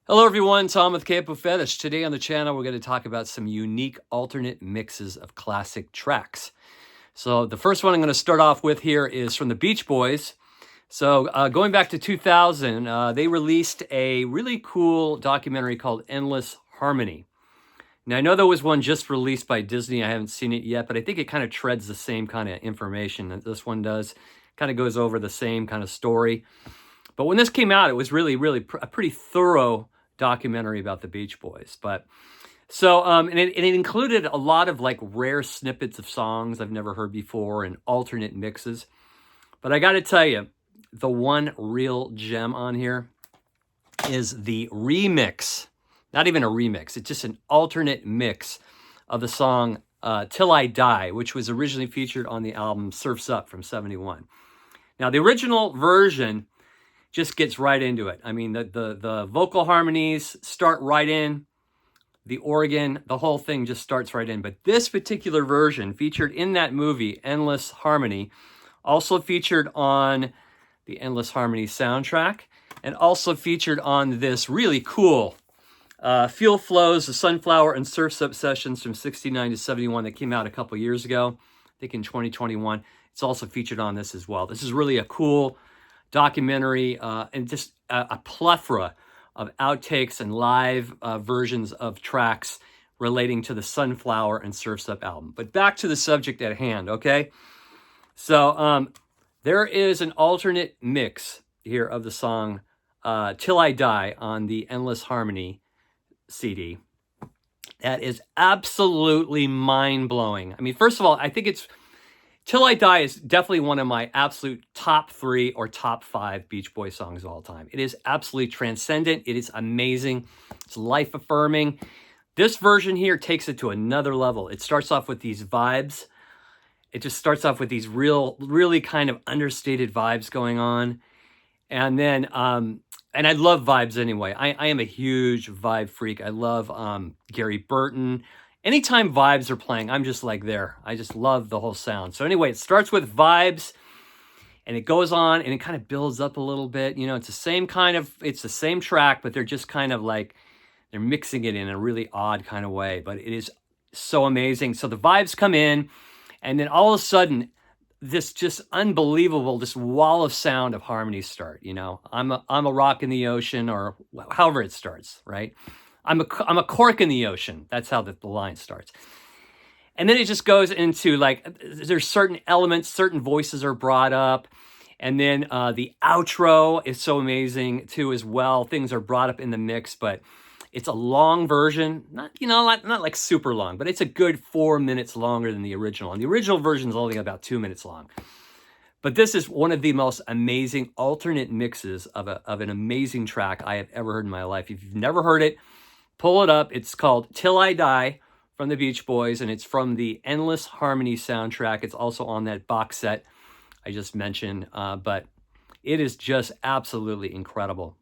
Hello everyone, Tom with Capo Fetish. Today on the channel, we're going to talk about some unique alternate mixes of classic tracks. So the first one I'm going to start off with here is from the Beach Boys. So going back to 2000, they released a really cool documentary called Endless Harmony. Now I know there was one just released by Disney. I haven't seen it yet, but I think it kind of treads the same kind of information that this one does. Kind of goes over the same kind of story. But when this came out, it was really a pretty thorough documentary about the Beach Boys. But so, and it included a lot of like rare snippets of songs I've never heard before and alternate mixes. But I got to tell you, the one real gem on here is the remix. Not even a remix, it's just an alternate mix of the song Till I Die, which was originally featured on the album Surf's Up from '71. Now, the original version just gets right into it. I mean, the vocal harmonies start right in, the organ, the whole thing just starts right in. But this particular version featured in that movie, Endless Harmony, also featured on the Endless Harmony soundtrack, and also featured on this really cool Fuel Flows, the Sunflower and Surf's Up sessions from '69 to '71 that came out a couple years ago, I think in 2021. It's also featured on this as well. This is really a cool documentary and just a plethora of outtakes and live versions of tracks relating to the Sunflower and Surf's Up album. But back to the subject at hand, okay? So there is an alternate mix here of the song Till I Die on the Endless Harmony CD. That is absolutely mind-blowing. I mean, first of all, I think it's Till I Die is definitely one of my absolute top 3 or top 5 Beach Boys songs of all time. It is absolutely transcendent. It is amazing. It's life-affirming. This version here takes it to another level. It starts off with these vibes. It just starts off with these really kind of understated vibes going on. And then, and I love vibes anyway. I am a huge vibe freak. I love Gary Burton. Anytime vibes are playing, I'm just like there. I just love the whole sound. So anyway, it starts with vibes and it goes on and it kind of builds up a little bit. You know, it's the same it's the same track, but they're just kind of like, they're mixing it in a really odd kind of way, but it is so amazing. So the vibes come in and then all of a sudden, this just unbelievable, this wall of sound of harmonies start, you know. I'm a rock in the ocean, or however it starts, right? I'm a cork in the ocean. That's how the line starts. And then it just goes into like, there's certain elements, certain voices are brought up. And then the outro is so amazing too as well. Things are brought up in the mix, but it's a long version. Not like super long, but it's a good 4 minutes longer than the original. And the original version is only about 2 minutes long. But this is one of the most amazing alternate mixes of an amazing track I have ever heard in my life. If you've never heard it, pull it up. It's called Till I Die from the Beach Boys, and it's from the Endless Harmony soundtrack. It's also on that box set I just mentioned, but it is just absolutely incredible.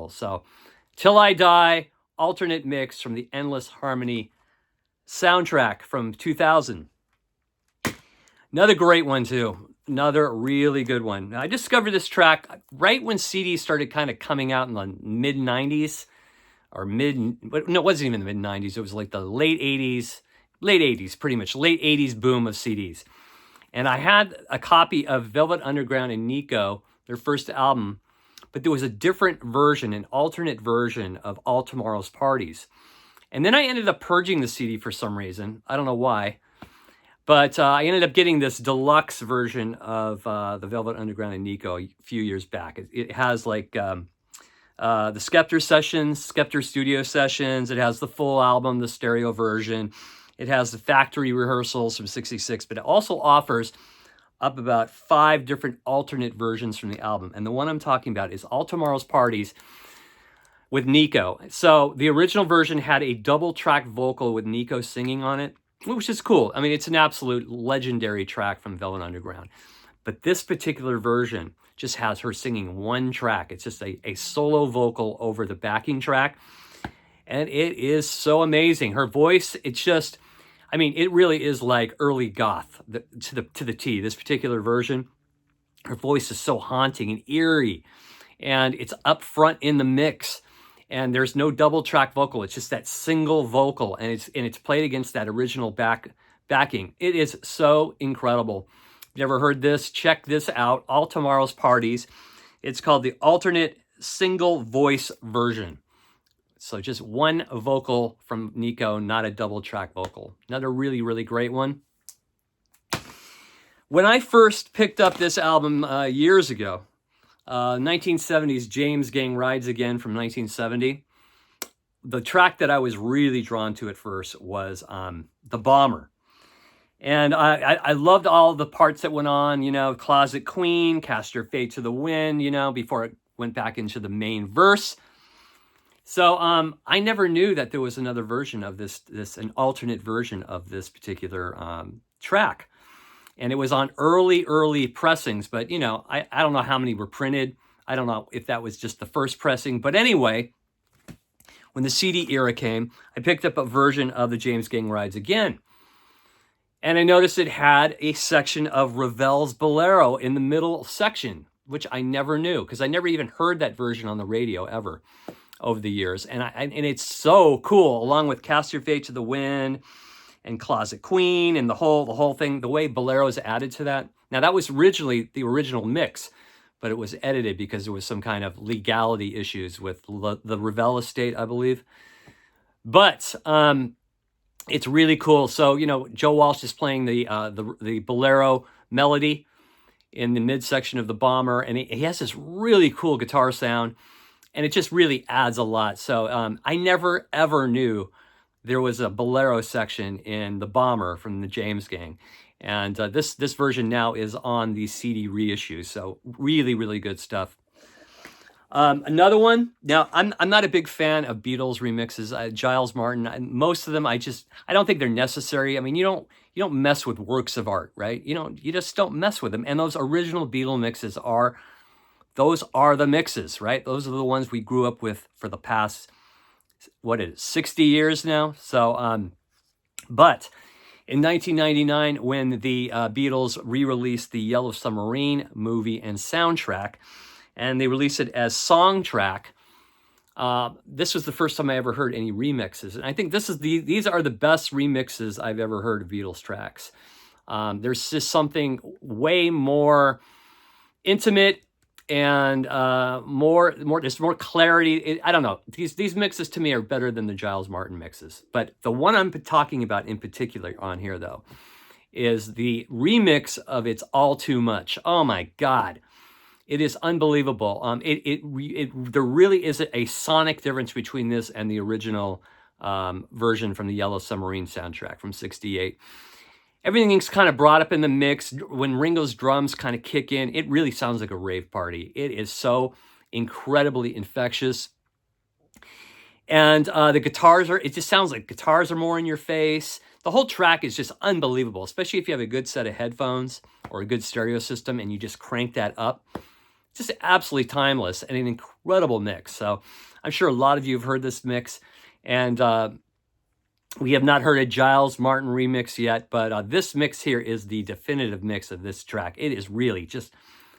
So, Till I Die, alternate mix from the Endless Harmony soundtrack from 2000. Another great one, too. Another really good one. Now, I discovered this track right when CDs started kind of coming out in the mid-90s. Or no, it wasn't even the mid-90s. It was like the late 80s, pretty much. Late 80s boom of CDs. And I had a copy of Velvet Underground and Nico, their first album, but there was a different version, an alternate version of All Tomorrow's Parties. And then I ended up purging the CD for some reason. I don't know why. But I ended up getting this deluxe version of the Velvet Underground and Nico a few years back. It has like the Skeptor sessions, Skeptor studio sessions. It has the full album, the stereo version. It has the factory rehearsals from '66, but it also offers up about 5 different alternate versions from the album. And the one I'm talking about is All Tomorrow's Parties with Nico. So the original version had a double track vocal with Nico singing on it, which is cool. I mean, it's an absolute legendary track from Velvet Underground. But this particular version just has her singing one track. It's just a solo vocal over the backing track. And it is so amazing. Her voice, it's just, I mean, it really is like early goth to the T, this particular version. Her voice is so haunting and eerie. And it's up front in the mix. and there's no double track vocal. It's just that single vocal, and it's played against that original backing. It is so incredible. If you ever heard this, check this out. All Tomorrow's Parties. It's called the alternate single voice version. So just one vocal from Nico, not a double track vocal. Another really, really great one. When I first picked up this album years ago, 1970s James Gang Rides Again from 1970, the track that I was really drawn to at first was The Bomber. And I loved all the parts that went on, you know, Closet Queen, Cast Your Fate to the Wind, you know, before it went back into the main verse. So I never knew that there was another version of an alternate version of this particular track. And it was on early pressings, but you know, I don't know how many were printed. I don't know if that was just the first pressing, but anyway, when the CD era came, I picked up a version of the James Gang Rides Again. And I noticed it had a section of Ravel's Bolero in the middle section, which I never knew, because I never even heard that version on the radio ever over the years. And it's so cool, along with Cast Your Fate to the Wind and Closet Queen and the whole thing, the way Bolero is added to that. Now, that was originally the original mix, but it was edited because there was some kind of legality issues with the Ravel estate, I believe. But it's really cool. So, you know, Joe Walsh is playing the Bolero melody in the midsection of the Bomber, and he has this really cool guitar sound, and it just really adds a lot. So I never, ever knew there was a Bolero section in the Bomber from the James Gang. And this version now is on the CD reissue. So really, really good stuff. Another one. Now, I'm not a big fan of Beatles remixes. Giles Martin, most of them, I don't think they're necessary. I mean, you don't mess with works of art, right? You just don't mess with them. And those original Beatle mixes those are the mixes, right? Those are the ones we grew up with for the past, 60 years now. So, but in 1999, when the Beatles re-released the Yellow Submarine movie and soundtrack, and they released it as Songtrack, this was the first time I ever heard any remixes. And I think these are the best remixes I've ever heard of Beatles tracks. There's just something way more intimate and there's more clarity. I don't know. These mixes to me are better than the Giles Martin mixes. But the one I'm talking about in particular on here, though, is the remix of It's All Too Much. Oh my God. It is unbelievable. There really is a sonic difference between this and the original version from the Yellow Submarine soundtrack from '68. Everything's kind of brought up in the mix. When Ringo's drums kind of kick in, it really sounds like a rave party. It is so incredibly infectious. And the guitars it just sounds like guitars are more in your face. The whole track is just unbelievable, especially if you have a good set of headphones or a good stereo system and you just crank that up. Just absolutely timeless and an incredible mix. So I'm sure a lot of you have heard this mix. And we have not heard a Giles Martin remix yet, but this mix here is the definitive mix of this track. It is really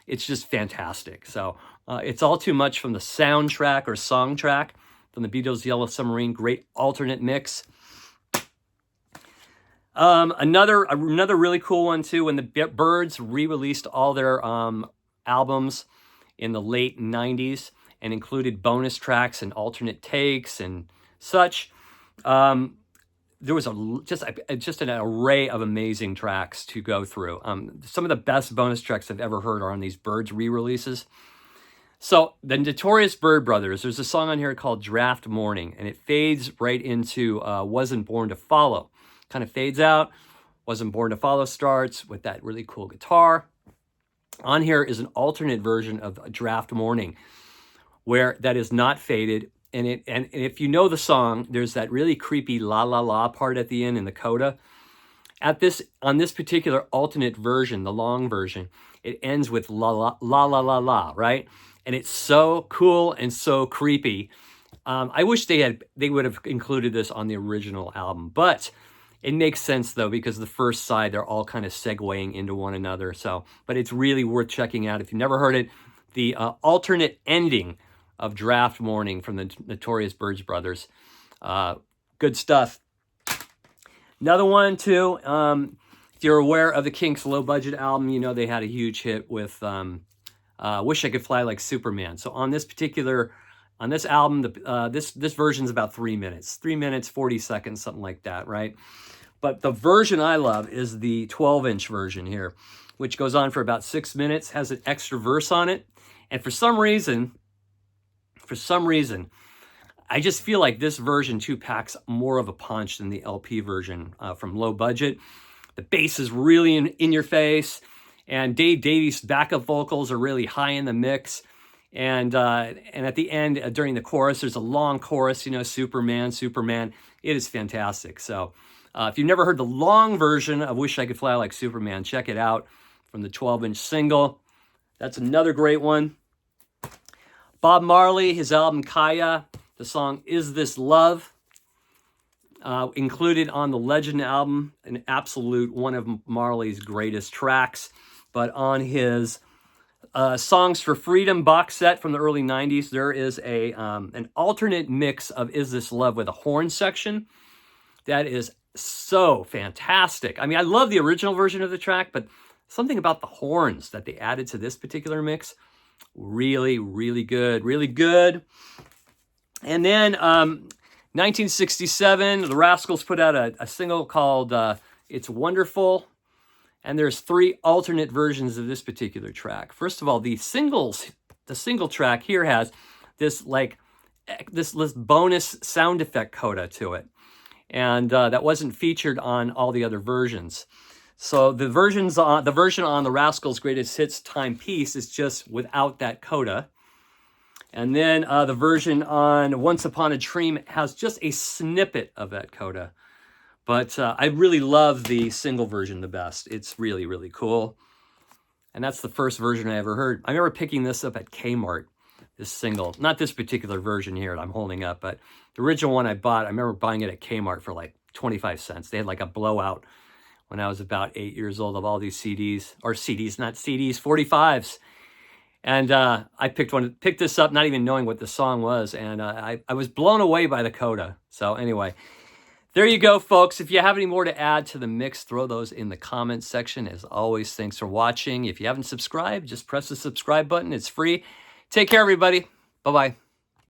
it's just fantastic. So It's All Too Much from the soundtrack or song track from the Beatles' Yellow Submarine. Great alternate mix. Another really cool one too, when the Byrds re-released all their albums in the late 90s and included bonus tracks and alternate takes and such. There was just an array of amazing tracks to go through. Some of the best bonus tracks I've ever heard are on these Byrds re-releases. So the notorious Byrd Brothers, there's a song on here called Draft Morning, and it fades right into Wasn't Born to Follow. Kind of fades out. Wasn't Born to Follow starts with that really cool guitar. On here is an alternate version of Draft Morning, where that is not faded. And if you know the song, there's that really creepy la la la part at the end in the coda. On this particular alternate version, the long version, it ends with la la la la la la, right? And it's so cool and so creepy. I wish they would have included this on the original album, but it makes sense though, because the first side, they're all kind of segueing into one another. So, but it's really worth checking out. If you've never heard it, the alternate ending of Draft Morning from the notorious Byrds brothers. Good stuff. Another one, too, if you're aware of the Kinks low-budget album, you know they had a huge hit with Wish I Could Fly Like Superman. So on this album, this version's about 3 minutes. 3 minutes, 40 seconds, something like that, right? But the version I love is the 12-inch version here, which goes on for about 6 minutes, has an extra verse on it. And for some reason, I just feel like this version, too, packs more of a punch than the LP version from Low Budget. The bass is really in your face, and Dave Davies' backup vocals are really high in the mix. And at the end, during the chorus, there's a long chorus, you know, Superman, Superman. It is fantastic. So if you've never heard the long version of Wish I Could Fly Like Superman, check it out from the 12-inch single. That's another great one. Bob Marley, his album Kaya, the song Is This Love, included on the Legend album, an absolute one of Marley's greatest tracks. But on his Songs for Freedom box set from the early 90s, there is an alternate mix of Is This Love with a horn section that is so fantastic. I mean, I love the original version of the track, but something about the horns that they added to this particular mix, really, really good, really good. And then 1967, the Rascals put out a single called It's Wonderful. And there's 3 alternate versions of this particular track. First of all, the single track here has this bonus sound effect coda to it. And that wasn't featured on all the other versions. So the version on the Rascals' Greatest Hits Timepiece is just without that coda. And then the version on Once Upon a Dream has just a snippet of that coda. But I really love the single version the best. It's really, really cool. And that's the first version I ever heard. I remember picking this up at Kmart, this single. Not this particular version here that I'm holding up, but the original one I bought, I remember buying it at Kmart for like 25 cents. They had like a blowout when I was about 8 years old of all these CDs, or CDs, not CDs, 45s. And I picked this up not even knowing what the song was, and I was blown away by the coda. So anyway, there you go, folks. If you have any more to add to the mix, throw those in the comments section. As always, thanks for watching. If you haven't subscribed, just press the subscribe button. It's free. Take care, everybody. Bye-bye.